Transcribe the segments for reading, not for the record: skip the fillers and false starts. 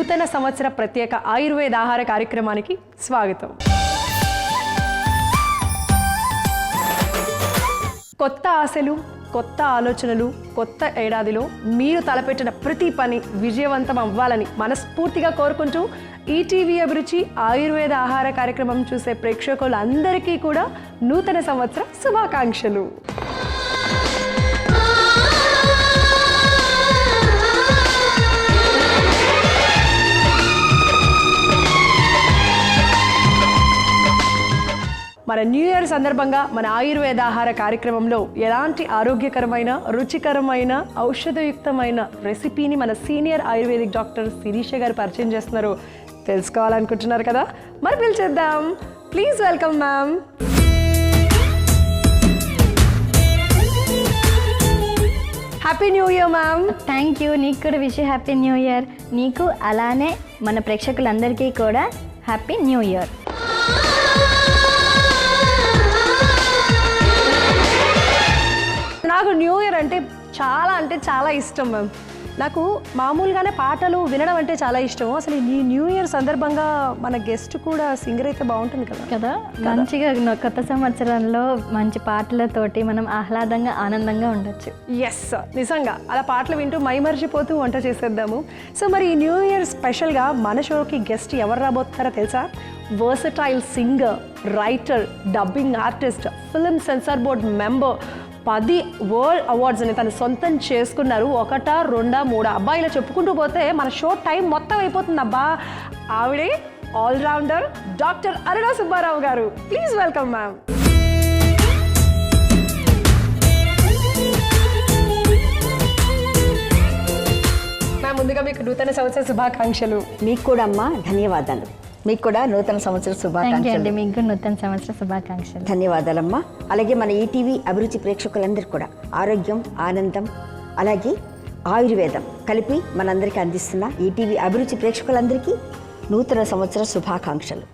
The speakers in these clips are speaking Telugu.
నూతన సంవత్సర ప్రత్యేక ఆయుర్వేద ఆహార కార్యక్రమానికి స్వాగతం. కొత్త ఆశలు, కొత్త ఆలోచనలు, కొత్త ఏడాదిలో మీరు తలపెట్టిన ప్రతి పని విజయవంతం అవ్వాలని మనస్ఫూర్తిగా కోరుకుంటూ ఈటీవీ అభిరుచి ఆయుర్వేద ఆహార కార్యక్రమం చూసే ప్రేక్షకులందరికీ కూడా నూతన సంవత్సర శుభాకాంక్షలు. మన న్యూ ఇయర్ సందర్భంగా మన ఆయుర్వేద ఆహార కార్యక్రమంలో ఎలాంటి ఆరోగ్యకరమైన, రుచికరమైన, ఔషధయుక్తమైన రెసిపీని మన సీనియర్ ఆయుర్వేదిక్ డాక్టర్ శిరీష గారు పరిచయం చేస్తున్నారు తెలుసుకోవాలనుకుంటున్నారు కదా, మరి పిలిచేద్దాం. Please welcome ma'am. Happy new year ma'am. Thank you. నీకు కూడా విష్ హ్యాపీ న్యూ ఇయర్. నీకు అలానే మన ప్రేక్షకులందరికీ కూడా హ్యాపీ న్యూ ఇయర్. నాకు న్యూ ఇయర్ అంటే చాలా ఇష్టం మ్యామ్. నాకు మామూలుగానే పాటలు వినడం అంటే చాలా ఇష్టం. అసలు ఈ న్యూ ఇయర్ సందర్భంగా మన గెస్ట్ కూడా సింగర్ అయితే బాగుంటుంది కదా. మంచిగా కొత్త సంవత్సరంలో మంచి పాటలతోటి మనం ఆహ్లాదంగా ఆనందంగా ఉండొచ్చు. ఎస్, నిజంగా అలా పాటలు వింటూ మైమర్చిపోతూ వంట చేసేద్దాము. సో మరి ఈ న్యూ ఇయర్ స్పెషల్గా మన షోకి గెస్ట్ ఎవరు రాబోతున్నారో తెలుసా? Versatile singer, writer, dubbing artist, film censor board member, 10 world awards అని తను సొంతం చేసుకున్నారు. 1, 2, 3 అబ్బాయిలా చెప్పుకుంటూ పోతే మన షో టైం మొత్తం అయిపోతుంది అబ్బా. ఆవిడే ఆల్రౌండర్ డాక్టర్ అరుణ సుబ్బారావు గారు. Please welcome ma'am. మ్యామ్, ముందుగా మీకు నూతన సంవత్సర శుభాకాంక్షలు. మీకు కూడా అమ్మా ధన్యవాదాలు. మీకు కూడా నూతన సంవత్సర శుభాకాంక్షలు. మీకు నూతన సంవత్సర శుభాకాంక్షలు. ధన్యవాదాలమ్మా. అలాగే మన ఈటీవీ అభిరుచి ప్రేక్షకులందరూ కూడా ఆరోగ్యం, ఆనందం, అలాగే ఆయుర్వేదం కలిపి మనందరికీ అందిస్తున్న ఈటీవీ అభిరుచి ప్రేక్షకులందరికీ నూతన సంవత్సర శుభాకాంక్షలు.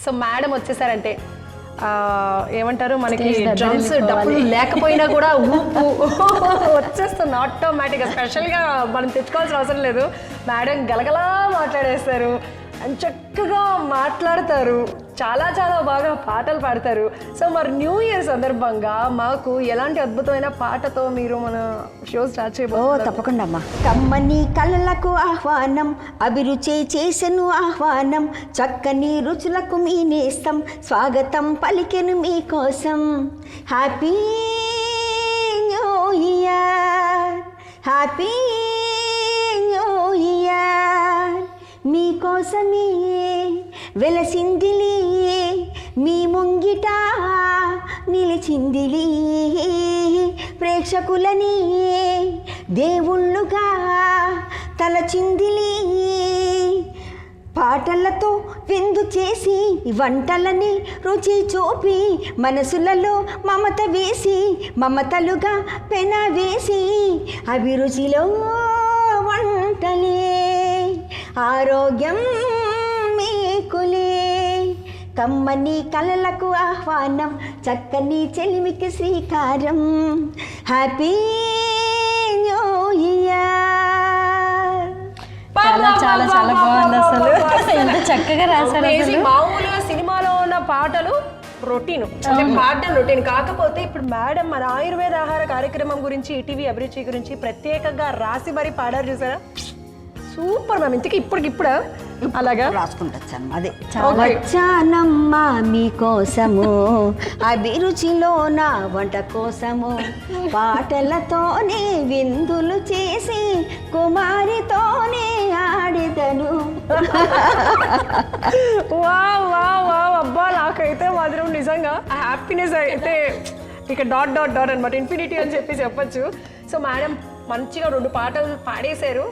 సో మేడం వచ్చేసారంటే ఏమంటారు, మనకి డ్రమ్స్ డబ్బులు లేకపోయినా కూడా ఊపు వచ్చేస్తుంది ఆటోమేటిక్గా. స్పెషల్గా మనం తెచ్చుకోవాల్సిన అవసరం లేదు. మేడం గలగలా మాట్లాడేస్తారు, చక్కగా మాట్లాడతారు, చాలా బాగా పాటలు పాడతారు. సో మరి న్యూ ఇయర్ సందర్భంగా మాకు ఎలాంటి అద్భుతమైన పాటతో మీరు మన షో స్టార్ట్ చేయబోతున్నారు? తప్పకుండా అమ్మా. కమ్మని కళలకు ఆహ్వానం, అభిరుచి చేసెను ఆహ్వానం, చక్కని రుచులకు మీ నేస్తం, స్వాగతం పలికెను మీకోసం. Happy new year, happy new year. మీకోసమే వెలసిందిలే, మీ ముంగిట నిలిచిందిలే, ప్రేక్షకులని దేవుళ్ళుగా తలచిందిలే, పాటలతో విందు చేసి వంటలని రుచి చూపి మనసులలో మమత వేసి మమతలుగా పెన వేసి అభిరుచిలో వంటలే ఆరోగ్యం మీకులే. కమ్మని కలలకు ఆహ్వానం, చక్కని చెలిమికి శ్రీకారం. Happy new year. చాలా బాగుంది. అసలు ఎంత చక్కగా రాశారు. మామూలుగా సినిమాలో ఉన్న పాటలు రొటీన్, అంటే పాడడం రొటీన్. కాకపోతే ఇప్పుడు మేడం మన ఆయుర్వేద ఆహార కార్యక్రమం గురించి, ఈటీవీ అభిరుచి గురించి ప్రత్యేకంగా రాసి మరీ పాడారు చూసారా? Super ma'am. ఇంతకీ ఇప్పటికిప్పుడు అలాగా రాసుకుంటాను. అదే వచ్చానమ్మా మీకోసము, అభిరుచిలో నా వంట కోసము, పాటలతోనే విందులు చేసి కుమారితోనే ఆడిదను. Wow wow wow. అబ్బా, నాకైతే మాత్రం నిజంగా హ్యాపీనెస్ అయితే ఇక డాట్ డాట్ డాట్ అనమాట, ఇన్ఫినిటీ అని చెప్పొచ్చు. సో మేడం మంచిగా 2 పాటలు పాడేశారు.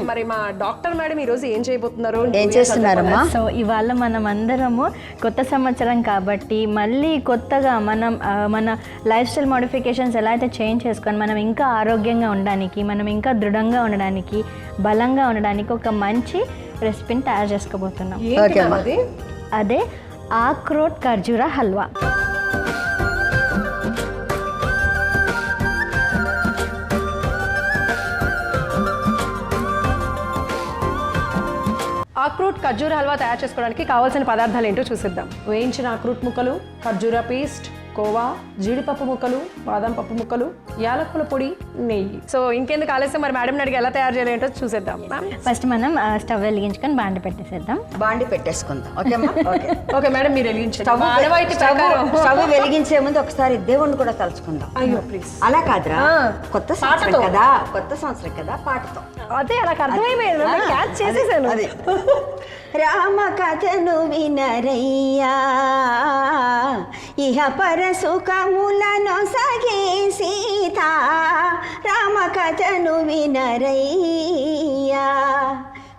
మరి మా డాక్టర్ మేడం ఈరోజు ఏం చేయబోతున్నారు, ఏం చేస్తున్నారమ్మా? సో ఇవాళ మనం అందరము కొత్త సంవత్సరం కాబట్టి మళ్ళీ కొత్తగా మనం మన లైఫ్ స్టైల్ మోడిఫికేషన్స్ ఎలా అయితే చేంజ్ చేసుకొని మనం ఇంకా ఆరోగ్యంగా ఉండడానికి, మనం ఇంకా దృఢంగా ఉండడానికి, బలంగా ఉండడానికి ఒక మంచి రెసిపీని తయారు చేసుకోబోతున్నాం. అదే ఆక్రోట్ ఖర్జూర హల్వా. ఆక్రూట్ ఖర్జూర హల్వా తయారు చేసుకోవడానికి కావాల్సిన పదార్థాలు ఏంటో చూసిద్దాం. వేయించిన ఆక్రూట్ ముక్కలు, ఖర్జూర పేస్ట్, కోవా, జీడిపప్పు ముక్కలు, బాదం పప్పు ముక్కలు, యాలకుల పొడి, నెయ్యి. సో ఇంకెందుకు ఆలస్యం, మరి మేడం అడిగి ఎలా తయారు చేయాలి ఏంటో చూసేద్దాం. ఫస్ట్ మనం స్టవ్ వెలిగించుకొని బాండి పెట్టేసేద్దాం. బాండి పెట్టేసుకుందాం. ఓకేమ్మా? ఓకే. ఓకే మేడం, మీరు వెలిగించండి. స్టవ్ వెలిగించే ముందు ఒకసారి దేవుణ్ణి కూడా తలుచుకుందాం. అయ్యో ప్లీజ్. అలా కాదురా, కొత్త సంవత్సరం కదా, పాటతో. అదే అలా అర్థమైపోయింది, క్యాచ్ చేసేసాను. అది రామ కథను వినరయ్యా, ఇహ పర సుఖములను సగే సీత, రామ కథను వినరయ్యా.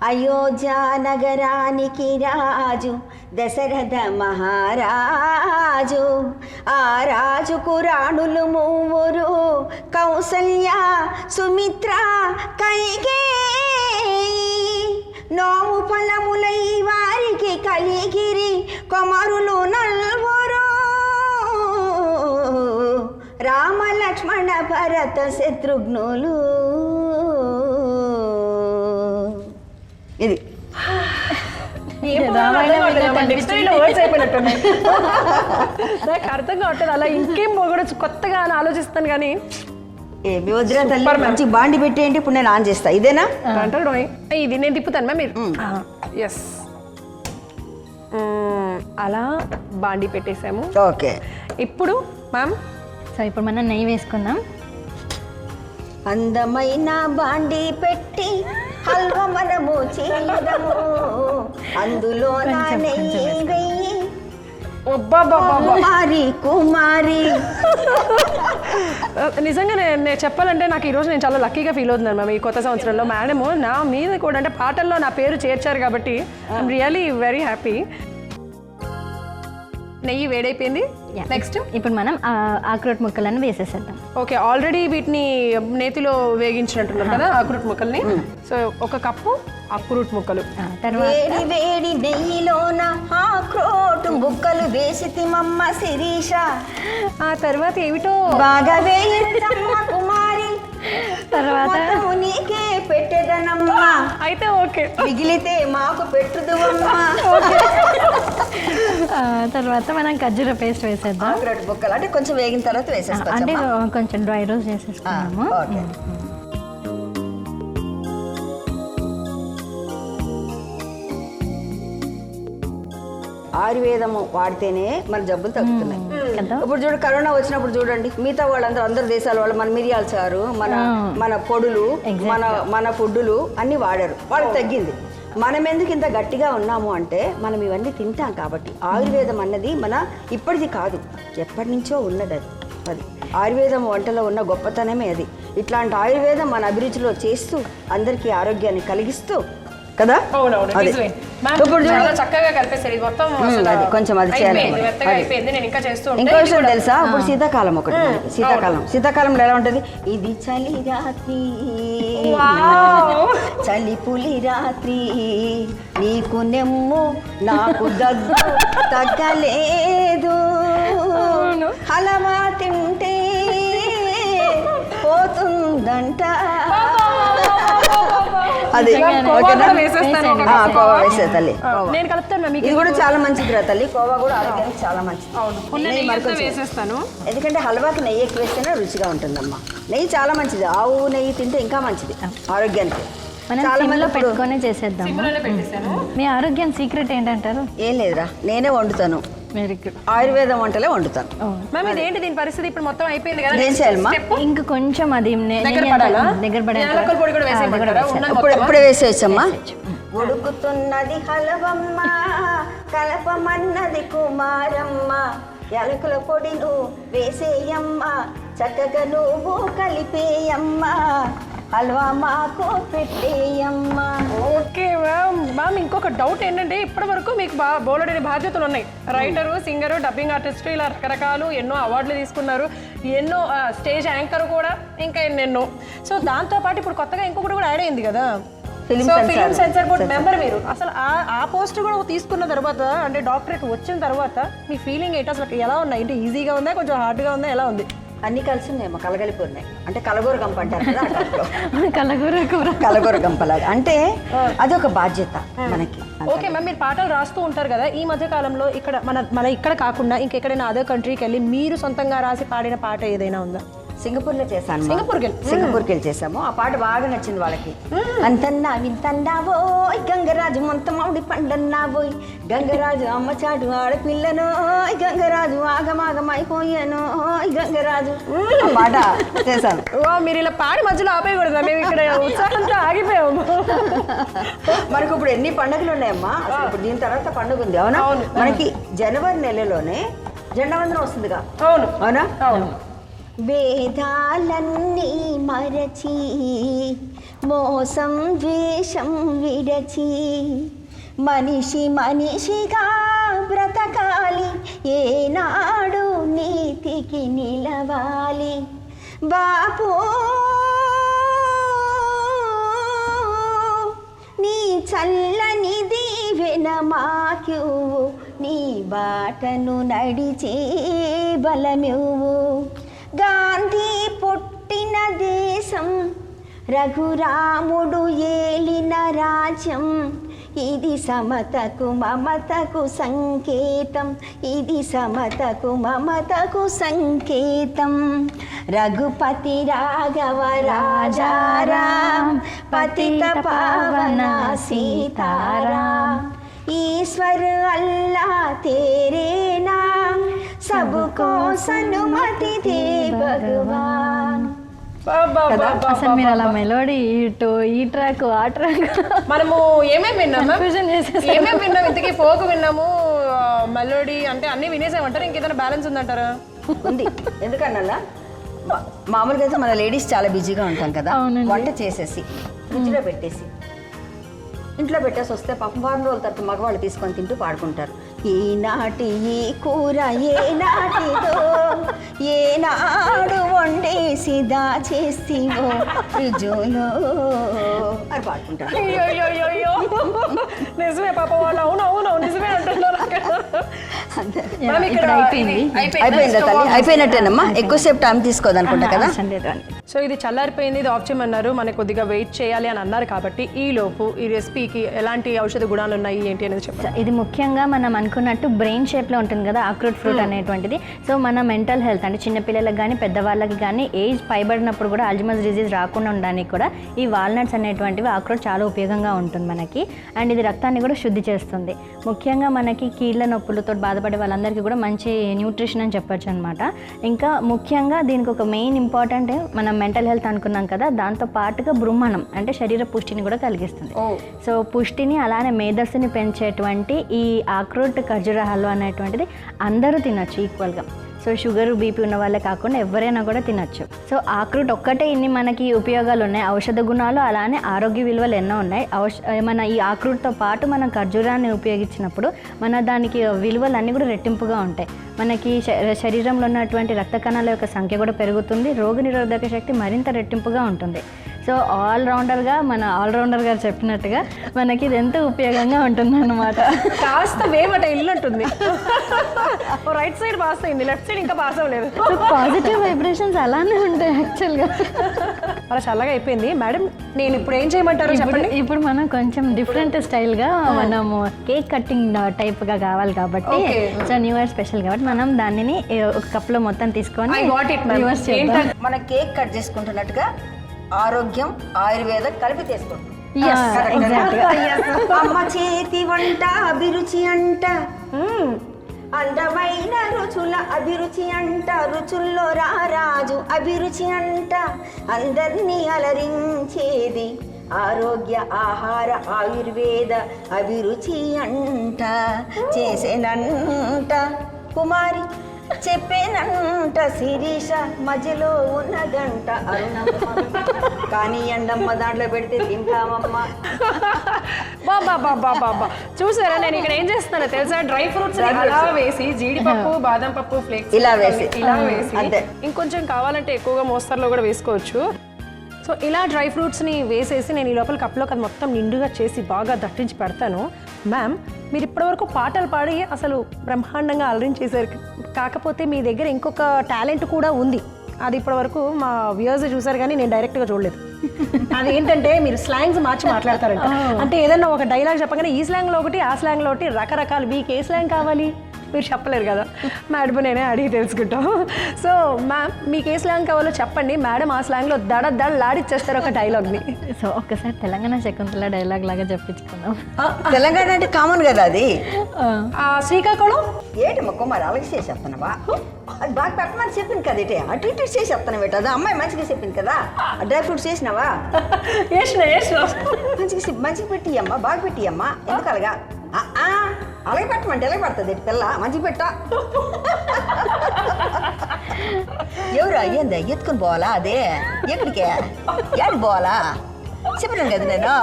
అయోధ్య నగరానికి రాజు దశరథ మహారాజు, ఆ రాజుకు రాణులు మూవురు, కౌసల్య, సుమిత్ర, కైకేయి. నోము ఫలములై వారికి కలిగిరి కొమరులు నల్వరు, రామ లక్ష్మణ భరత శత్రుఘ్నులు. ఇది నాకు అర్థం కావట్లేదు, అలా ఇంకేం కూడా కొత్తగా అని ఆలోచిస్తాను కానీ ఏమి వదిలే తల్లి, మంచి బాండి పెట్టేయండి. ఇప్పుడు నేను ఆన్ చేస్తా. ఇదేనా? ఇది నేను తిప్పుతాను మ్యామ్, మీరు. ఎస్, అలా బాండి పెట్టేసాము. ఓకే. ఇప్పుడు మ్యామ్, సో ఇప్పుడు మనం నెయ్యి వేసుకుందాం. అందమైన బాండి పెట్టి హల్వా మనము చేయడము, అందులో నా నెయ్యి వెయ్యి కుమారి కుమారి. నిజంగా నేను చెప్పాలంటే నాకు ఈరోజు నేను చాలా లక్కీగా ఫీల్ అవుతున్నాను మ్యామ్. ఈ కొత్త సంవత్సరంలో మేడము నా మీద కూడా అంటే పాటల్లో నా పేరు చేర్చారు కాబట్టి ఐఎమ్ రియలీ వెరీ హ్యాపీ. నెయ్యి వేడైపోయింది. నెక్స్ట్ ఇప్పుడు మనం ఆక్రోట్ ముక్కలను వేసేసేద్దాం. ఓకే, ఆల్రెడీ వీటిని నేతిలో వేగించినట్టున్నారు కదా ఆక్రూట్ ముక్కల్ని. సో 1 కప్పు ఆక్రూట్ ముక్కలు. వేడి వేడి నెయ్యిలోన ఆక్రోట్ ముక్కలు వేసితిమమ్మ శిరీష. ఆ తర్వాత ఏమిటో బాగా వేయించమ్మ కుమారి, తర్వాత నీకే పెట్టేదనమ్మా. అయితే ఓకే, మిగిలితే మాకు పెట్టుదువమ్మా. తర్వాత మనం ఖర్జూర పేస్ట్ వేసేద్దాం. ఆక్రోట్ ముక్కలు అంటే కొంచెం వేగిన తర్వాత వేసేస్తాం. అంటే కొంచెం డ్రై రోస్ట్ చేసేసుకున్నాము. ఆయుర్వేదము వాడితేనే మన జబ్బులు తగ్గుతున్నాయి. ఇప్పుడు చూడు, కరోనా వచ్చినప్పుడు చూడండి, మిగతా వాళ్ళందరూ అందరు దేశాల వాళ్ళు మన మిరియాల చారు, మన పొడులు, మన ఫుడ్డులు అన్ని వాడారు, వాళ్ళకి తగ్గింది. మనం ఎందుకు ఇంత గట్టిగా ఉన్నాము అంటే మనం ఇవన్నీ తింటాం కాబట్టి. ఆయుర్వేదం అన్నది మన ఇప్పటిది కాదు, ఎప్పటి నుంచో ఉన్నది. అది ఆయుర్వేదం వంటలో ఉన్న గొప్పతనమే అది. ఇట్లాంటి ఆయుర్వేదం మన అభిరుచిలో చేస్తూ అందరికీ ఆరోగ్యాన్ని కలిగిస్తూ కదా. ఇప్పుడు చక్కగా కలిపేసారు. ఇది మొత్తం కొంచెం అది చేయాలి. ఇంకో విషయం తెలుసా, ఇప్పుడు శీతాకాలం ఒకటి, శీతాకాలంలో ఎలా ఉంటది, ఇది చలి రాత్రి, చలి పులి రాత్రి, నీకు నెమ్ము నాకు దగ్గు తగ్గలేదు, హలవా తింటే పోతుందంట. అది కోవా వేసే తల్లి, ఇది కూడా చాలా మంచిది రా తల్లి. కోవా కూడా ఆరోగ్యానికి చాలా మంచిది. ఎందుకంటే హల్వాకి నెయ్యి ఎక్కువ వేస్తేనే రుచిగా ఉంటుందమ్మా. నెయ్యి చాలా మంచిది, ఆవు నెయ్యి తింటే ఇంకా మంచిది ఆరోగ్యానికి. చాలా మంది పెట్టుకొని చేసేద్దాం. మీ ఆరోగ్యం సీక్రెట్ ఏంటంటారు? ఏం లేదురా, నేనే వండుతాను. Very good. ఆయుర్వేదం వంటలే వండుతాను. ఇదేంటి దీని పరిస్థితి? ఇప్పుడు మొత్తం అయిపోయింది కదా, ఏం చేయాలమ్మా? ఇంక కొంచెం అది దగ్గర ఇప్పుడే వేసేయచ్చమ్మా. ఉడుకుతున్నది హలవమ్మ, కలపమన్నది కుమారమ్మ, యాలకుల పొడి నువ్వు వేసేయమ్మ, చక్కగా నువ్వు కలిపేయమ్మ, హల్వా మాకు పెట్టేయమ్మా. ఓకే మ్యామ్, ఇంకొక డౌట్ ఏంటంటే ఇప్పటి వరకు మీకు బోలెడని బాధ్యతలు ఉన్నాయి. రైటరు, సింగరు, డబ్బింగ్ ఆర్టిస్ట్, ఇలా రకరకాలు ఎన్నో అవార్డులు తీసుకున్నారు, ఎన్నో స్టేజ్ యాంకర్ కూడా, ఇంకా ఎన్నెన్నో. సో దాంతోపాటు ఇప్పుడు కొత్తగా ఇంకొకటి కూడా యాడ్ అయింది కదా, ఫిల్మ్ సెన్సార్ బోర్డ్ మెంబర్ మీరు. అసలు ఆ పోస్ట్ కూడా తీసుకున్న తర్వాత, అంటే డాక్టరేట్ వచ్చిన తర్వాత మీ ఫీలింగ్ ఏంటి? అసలు ఎలా ఉన్నాయి? అంటే ఈజీగా ఉందా, కొంచెం హార్డ్గా ఉందా, ఎలా ఉంది? అన్ని కలిసి ఉన్నాయమ్మా, కలగలిపి ఉన్నాయి. అంటే కలగూర గంప అంటారు కదా కలగూర కూర, కలగూర గంపలాగా. అంటే అది ఒక బాధ్యత మనకి. ఓకే మ్యామ్, మీరు పాటలు రాస్తూ ఉంటారు కదా, ఈ మధ్య కాలంలో ఇక్కడ మన ఇక్కడ కాకుండా ఇంకెక్కడైనా అదర్ కంట్రీకి వెళ్ళి మీరు సొంతంగా రాసి పాడిన పాట ఏదైనా ఉందా? సింగపూర్లో చేశాను. సింగపూర్కి వెళ్ళి చేసాము. ఆ పాట బాగా నచ్చింది వాళ్ళకి. అంతన్నా వింతన్నావోయ్ గంగరాజు మొంత మామిడి పండన్నావోయ్, గంగరాజు అమ్మ చాటు ఆడపిల్లను, గంగరాజు ఆగమాగమైపోయాను గంగరాజు. ఆ పాట చేశాను. మీరు ఇలా పాడి మధ్యలో ఆపేయకూడదు, మేము ఇక్కడ ఉత్సాహంతో ఆగిపోయాము. మనకు ఇప్పుడు ఎన్ని పండుగలు ఉన్నాయమ్మా, అసలు ఇప్పుడు దీని తర్వాత పండుగ ఉంది. అవునా? మనకి జనవరి నెలలోనే జెండా వందనం వస్తుందిగా. అవునా? అవును. వేదాలన్నీ మరచి మోసం ద్వేషం విడచి మనిషి మనిషిగా బ్రతకాలి, ఏనాడు నీతికి నిలవాలి బాపు, నీ చల్లని దీవెన మాకివ్వు, నీ బాటను నడిచే బలమివ్వు. గాంధీ పుట్టిన దేశం, రఘురాముడు ఏలిన రాజ్యం, ఇది సమతకు మమతకు సంకేతం, ఇది సమతకు మమతకు సంకేతం. రఘుపతి రాఘవ రాజారాం, పతిత పావన సీతారాం, ఈశ్వర్ అల్లా తేరే నామ్, सबको सनुमति दे भगवान. అసలు మీరు అలా మెలోడీ ఇటు ఈ ట్రాక్ ఆ ట్రాక్ మనము ఏమేమి విన్నాము, ఇంతకీ ఫోక్ విన్నాము, మెలోడీ అంటే అన్ని వినేసామంటారు, ఇంకేదైనా బ్యాలెన్స్ ఉందంటారా? ఉంది. ఎందుకన్నా మామూలుగా అయితే మన లేడీస్ చాలా బిజీగా ఉంటాం కదా, వంట చేసేసి ఫ్రిడ్జ్లో పెట్టేసి ఇంట్లో పెట్టేసి వస్తే పాపం వారం రోజుల తర్వాత మగవాళ్ళు తీసుకొని తింటూ పాడుకుంటారు. ఈనాటి ఈ కూర ఏనాటిదో, ఏనాడు వండేసి దాచేసివో ఫ్రిడ్జ్లో అని పాడుకుంటారు. నిజమే పాప వాళ్ళు, అవును నిజమే అంటున్నారు. అయిపోయిందా తల్లి? అయిపోయినట్టేనమ్మా, ఎక్కువసేపు టైం తీసుకోదనుకుంటా కదా. సో ఇది చల్లారిపోయింది, ఇది ఆఫ్ చేయమన్నారు, మనకి కొద్దిగా వెయిట్ చేయాలి అని అన్నారు. కాబట్టి ఈ లోపు ఈ రెసిపీకి ఎలాంటి ఔషధ గుణాలు ఉన్నాయి ఏంటి అనేది చెప్తాను. ఇది ముఖ్యంగా మనం అనుకున్నట్టు బ్రెయిన్ షేప్లో ఉంటుంది కదా ఆక్రూట్ ఫ్రూట్ అనేటువంటిది. సో మన మెంటల్ హెల్త్ అంటే చిన్నపిల్లలకు కానీ పెద్దవాళ్ళకి కానీ ఏజ్ పైబడినప్పుడు కూడా అల్జీమర్స్ డిజీజ్ రాకుండా ఉండడానికి కూడా ఈ వాల్నట్స్ అనేటువంటివి ఆక్రూట్ చాలా ఉపయోగంగా ఉంటుంది మనకి. అండ్ ఇది రక్తాన్ని కూడా శుద్ధి చేస్తుంది. ముఖ్యంగా మనకి కీళ్ళ నొప్పులతో బాధపడే వాళ్ళందరికీ కూడా మంచి న్యూట్రిషన్ అని చెప్పొచ్చు అనమాట. ఇంకా ముఖ్యంగా దీనికి ఒక మెయిన్ ఇంపార్టెంట్ మనం మెంటల్ హెల్త్ అనుకున్నాం కదా, దాంతో పాటుగా బృహ్మణం అంటే శరీర పుష్టిని కూడా కలిగిస్తుంది. సో పుష్టిని అలానే మేధస్సుని పెంచేటువంటి ఈ ఆక్రోట్ ఖర్జూరాలు అనేటువంటిది అందరూ తినచ్చు ఈక్వల్గా. సో షుగర్ బీపీ ఉన్న వాళ్ళే కాకుండా ఎవరైనా కూడా తినచ్చు. సో ఆక్రూట్ ఒక్కటే ఇన్ని మనకి ఉపయోగాలు ఉన్నాయి, ఔషధ గుణాలు అలానే ఆరోగ్య విలువలు ఎన్నో ఉన్నాయి. మన ఈ ఆక్రూట్తో పాటు మనం ఖర్జూరాన్ని ఉపయోగించినప్పుడు మన దానికి విలువలు అన్నీ కూడా రెట్టింపుగా ఉంటాయి. మనకి శరీరంలో ఉన్నటువంటి రక్త కణాల యొక్క సంఖ్య కూడా పెరుగుతుంది, రోగనిరోధక శక్తి మరింత రెట్టింపుగా ఉంటుంది. సో ఆల్రౌండర్ గారు చెప్పినట్టుగా మనకి ఇది ఎంతో ఉపయోగంగా ఉంటుంది అన్నమాట. కాస్త వేమట ఇల్లు ఉంటుంది, రైట్ సైడ్ పాస్ అయింది, లెఫ్ట్ సైడ్ ఇంకా పాస్ అవ్వలేదు. పాజిటివ్ వైబ్రేషన్స్ అలానే ఉంటాయి యాక్చువల్గా. అలా చల్లగా అయిపోయింది మేడం, నేను ఇప్పుడు ఏం చేయమంటారు చెప్పండి. ఇప్పుడు మనం కొంచెం డిఫరెంట్ స్టైల్గా మనము కేక్ కట్టింగ్ టైప్గా కావాలి కాబట్టి, సో న్యూ ఇయర్ స్పెషల్ కాబట్టి మనం దానిని ఒక కప్లో మొత్తం తీసుకొని మన కేక్ కట్ చేసుకుంటున్నట్టుగా ఆరోగ్యం ఆయుర్వేదం కలిపి తీసుకుంటాం. అమ్మ చేతి వంట అభిరుచి అంట, అందమైన రుచుల అభిరుచి అంట, రుచుల్లో రారాజు అభిరుచి అంట, అందరినీ అలరించేది ఆరోగ్య ఆహార ఆయుర్వేద అభిరుచి అంట, చేసేనంట కుమారి చెప్పేనంట శిరీష, మధ్యలో ఉన్న గంట అరుణమ్మ, కానీ ఎండమ్మ దాంట్లో పెడితే తింటామమ్మా. బాబా చూసారా, నేను ఇక్కడ ఏం చేస్తున్నానో తెలుసా, డ్రై ఫ్రూట్స్ అలా వేసి జీడిపప్పు బాదం పప్పు ఫ్లేక్స్ ఇలా వేసి ఇంకొంచెం కావాలంటే ఎక్కువగా మోస్తరులో కూడా వేసుకోవచ్చు. సో ఇలా డ్రై ఫ్రూట్స్ని వేసేసి నేను ఈ లోపల కప్లోకి అది మొత్తం నిండుగా చేసి బాగా దట్టించి పెడతాను. మ్యామ్, మీరు ఇప్పటివరకు పాటలు పాడి అసలు బ్రహ్మాండంగా అలరించేశారు, కాకపోతే మీ దగ్గర ఇంకొక టాలెంట్ కూడా ఉంది, అది ఇప్పటి వరకు మా వ్యూవర్స్ చూసారు కానీ నేను డైరెక్ట్గా చూడలేదు. అది ఏంటంటే మీరు స్లాంగ్స్ మార్చి మాట్లాడతారంట. అంటే ఏదన్నా ఒక డైలాగ్ చెప్పగానే ఈ స్లాంగ్లో ఒకటి ఆ స్లాంగ్లో ఒకటి రకరకాలు. మీకు ఏ స్లాంగ్ కావాలి మీరు చెప్పలేరు కదా, మేడం నేనే అడిగి తెలుసుకుంటాం. సో మ్యామ్ మీకు ఏ స్లాంగ్ కావాలో చెప్పండి, మేడం ఆ స్లాంగ్లో లాడిచ్చేస్తారు ఒక డైలాగ్ని. సో ఒక్కసారి తెలంగాణ శకుంతల డైలాగ్ లాగా చెప్పించుకుందాం. తెలంగాణ అంటే కామన్ కదా అది. శ్రీకాకుళం ఏటమ్మా కుమార్ అలాగే చేసి చెప్తున్నావా? అది బాగా పెట్టమని చెప్పింది కదా, ఇటే అటు ఇటు చేసి చెప్తాను బేట. అది అమ్మాయి మంచిగా చెప్పింది కదా, డ్రై ఫ్రూట్స్ చేసినావా? మంచిగా పెట్టియమ్మా, బాగా పెట్టియమ్మా. ఎందుకు అలాగా? అలాగే పెట్టమంటే ఎలాగ పడుతుంది పిల్ల, మంచిగా పెట్టా. ఎవరు అయ్యింది ఎత్తుకుని పోవాలా? అదే ఎక్కడికే ఏడు పోవాలా చెప్పినాను కదా నేను.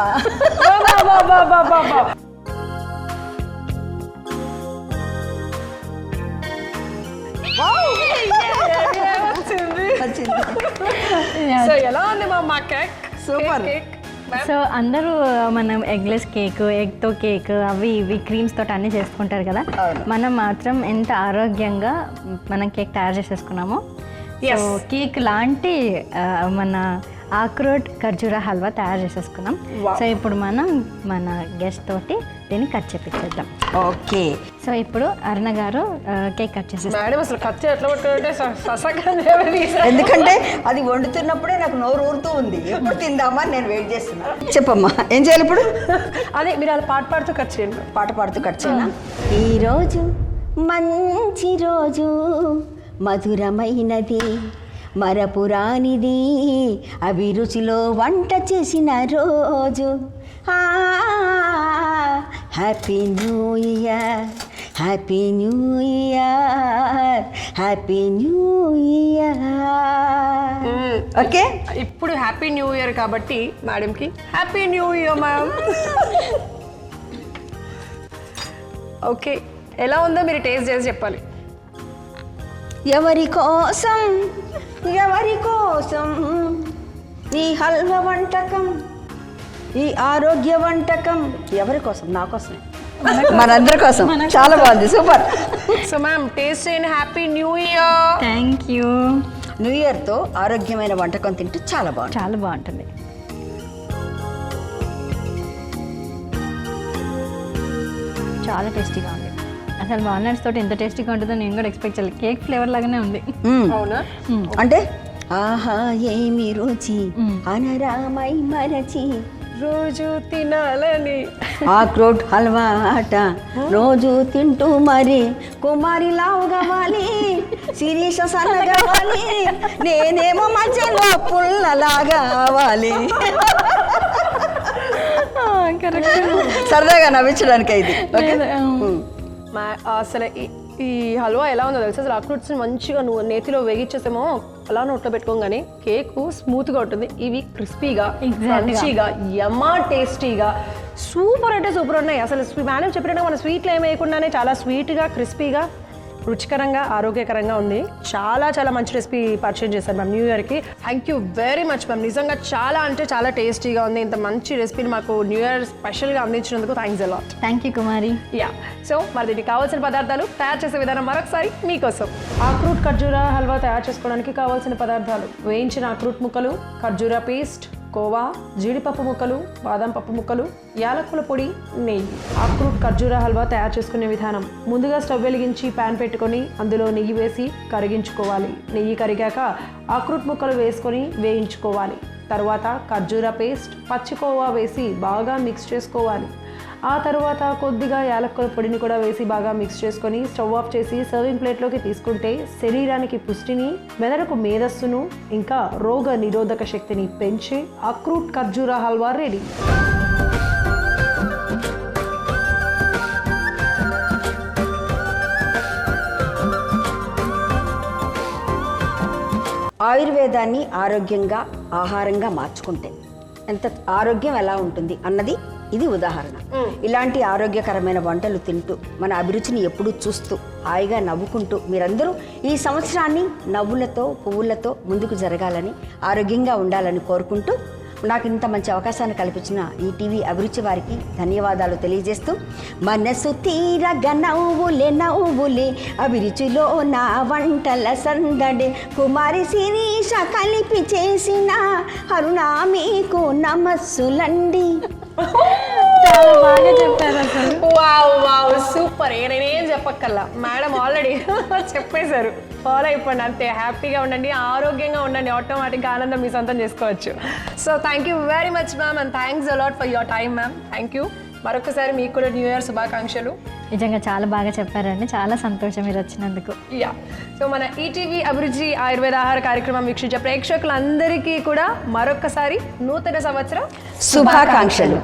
సో ఎలా ఉంది మా కేక్? సూపర్. సో అందరూ మనం ఎగ్లెస్ కేక్, ఎగ్తో కేక్, అవి ఇవి క్రీమ్స్ తోటి అన్నీ చేసుకుంటారు కదా. మనం మాత్రం ఎంత ఆరోగ్యంగా మనం కేక్ తయారు చేసేసుకున్నామో. సో కేక్ లాంటి మన ఆక్రోట్ ఖర్జూరా హల్వా తయారు చేసేసుకున్నాం. సో ఇప్పుడు మనం మన గెస్ట్ తోటి దీన్ని కట్ చేపించేద్దాం. ఓకే. సో ఇప్పుడు అరుణ గారు కేక్ కట్ చేసేస్తాం. మేడం అసలు కట్ ఎట్లా పట్టుకుంటే ఎందుకంటే అది వండుతున్నప్పుడే నాకు నోరు ఊరుతూ ఉంది, ఎప్పుడు తిందామా నేను వెయిట్ చేస్తున్నా. చెప్పమ్మా ఏం చేయాలి ఇప్పుడు? అదే మీరు అలా పాట పాడుతూ కట్ చేయండి. పాట పాడుతూ కట్ చేయనా? ఈరోజు మంచి రోజు, మధురమైనది, మరపురానిది, అభిరుచిలో వంట చేసిన రోజు. Happy new year, happy new year, happy new year. Okay, ఇప్పుడు హ్యాపీ న్యూ ఇయర్ కాబట్టి మేడంకి happy new year ma'am. Okay, ఎలా ఉందో మీరు టేస్ట్ చేసి చెప్పాలి. ఎవరి కోసం ఎవరి కోసం ఈ హల్వా వంటకం, ఈ ఆరోగ్య వంటకం ఎవరి కోసం? నా కోసం, మనందరి కోసం. చాలా బాగుంది, సూపర్. సో మ్యామ్ టేస్ట్ చేయండి. Happy new year. Thank you. New ఇయర్తో ఆరోగ్యమైన వంటకం తింటూ చాలా బాగుంది. చాలా బాగుంటుంది. చాలా టేస్టీగా ఉంది. అసలు వాల్నట్స్ తోటి ఎంత టేస్టీగా ఉంటుందో నేను కూడా ఎక్స్పెక్ట్ చేయలేదు. కేక్ ఫ్లేవర్ లాగానే ఉంది. అవునా? అంటే ఆహా ఏమి రుచి అనరామై మరచి రోజు తినాలని ఆక్రోట్ హల్వా ఆట రోజు తింటూ మరి కుమారి లావు కావాలి, శిరీష సన్నగావాలి, నేనేమో మధ్యలో పుల్లలాగా కావాలి. సరదాగా నవ్వించడానికి ఇది. అసలు ఈ హల్వా ఎలా ఉందో తెలుసు. అసలు అక్రూట్స్ మంచిగా నువ్వు నేతిలో వేగిచ్చేసేమో అలా నోట్లో పెట్టుకోగానే కేక్ స్మూత్గా ఉంటుంది. ఇవి క్రిస్పీగా, క్రంచీగా, యమ్మా టేస్టీగా, సూపర్ అంటే సూపర్ ఉన్నాయి. అసలు మేడం చెప్పినట్టు మన స్వీట్లు ఏమి వేయకుండానే చాలా స్వీట్గా, క్రిస్పీగా, రుచికరంగా, ఆరోగ్యకరంగా ఉంది. చాలా చాలా మంచి రెసిపీ పర్చేజ్ చేశారు మ్యామ్ న్యూ ఇయర్కి. Thank you very much ma'am. నిజంగా చాలా అంటే చాలా టేస్టీగా ఉంది. ఇంత మంచి రెసిపీని మాకు న్యూ ఇయర్ స్పెషల్గా అందించినందుకు thanks a lot. Thank you Kumari. Yeah, so మరి దీనికి కావాల్సిన పదార్థాలు తయారు చేసే విధానం మరొకసారి మీకోసం. ఆక్రూట్ ఖర్జూరా హల్వా తయారు చేసుకోవడానికి కావాల్సిన పదార్థాలు: వేయించిన ఆక్రూట్ ముక్కలు, ఖర్జూరా పేస్ట్, కోవా, జీడిపప్పు ముక్కలు, బాదం పప్పు ముక్కలు, యాలకుల పొడి, నెయ్యి. ఆక్రూట్ ఖర్జూరా హల్వా తయారు చేసుకునే విధానం: ముందుగా స్టవ్ వెలిగించి ప్యాన్ పెట్టుకొని అందులో నెయ్యి వేసి కరిగించుకోవాలి. నెయ్యి కరిగాక ఆక్రూట్ ముక్కలు వేసుకొని వేయించుకోవాలి. తర్వాత ఖర్జూరా పేస్ట్, పచ్చి కోవా వేసి బాగా మిక్స్ చేసుకోవాలి. ఆ తర్వాత కొద్దిగా యాలకుల పొడిని కూడా వేసి బాగా మిక్స్ చేసుకొని స్టవ్ ఆఫ్ చేసి సర్వింగ్ ప్లేట్లోకి తీసుకుంటే శరీరానికి పుష్టిని, మెదడుకు మేధస్సును, ఇంకా రోగ నిరోధక శక్తిని పెంచి అక్రూట్ ఖర్జూరా హల్వా రెడీ. ఆయుర్వేదాన్ని ఆరోగ్యంగా ఆహారంగా మార్చుకుంటే ఎంత ఆరోగ్యం ఎలా ఉంటుంది అన్నది ఇది ఉదాహరణ. ఇలాంటి ఆరోగ్యకరమైన వంటలు తింటూ మన అభిరుచిని ఎప్పుడూ చూస్తూ హాయిగా నవ్వుకుంటూ మీరందరూ ఈ సంవత్సరాన్ని నవ్వులతో పువ్వులతో ముందుకు జరగాలని, ఆరోగ్యంగా ఉండాలని కోరుకుంటూ నాకు ఇంత మంచి అవకాశాన్ని కల్పించిన ఈ టీవీ అభిరుచి వారికి ధన్యవాదాలు తెలియజేస్తూ, మనసు తీరగ నవ్వులే అభిరుచిలో నా వంటల సందడి, కుమారి శిరీష కలిపి చేసిన అరుణా మీకు నమస్సులండి. చాలా బాగా చెప్పారు అసలు. Wow super. నేనేం చెప్పక్కల్లా, మేడం ఆల్రెడీ చెప్పేశారు. ఫాలో అయిపోండి అంతే, హ్యాపీగా ఉండండి, ఆరోగ్యంగా ఉండండి, ఆటోమేటిక్గా ఆనందం మీ సొంతం చేసుకోవచ్చు. So thank you very much ma'am, and thanks a lot for your time ma'am. Thank you. మరొకసారి మీకు కూడా న్యూ ఇయర్ శుభాకాంక్షలు. నిజంగా చాలా బాగా చెప్పారండి, చాలా సంతోషం మీరు వచ్చినందుకు. యా, సో మన ఈటీవీ అభిరుచి ఆయుర్వేద ఆహార కార్యక్రమం వీక్షించే ప్రేక్షకులందరికీ కూడా మరొకసారి నూతన సంవత్సరం శుభాకాంక్షలు.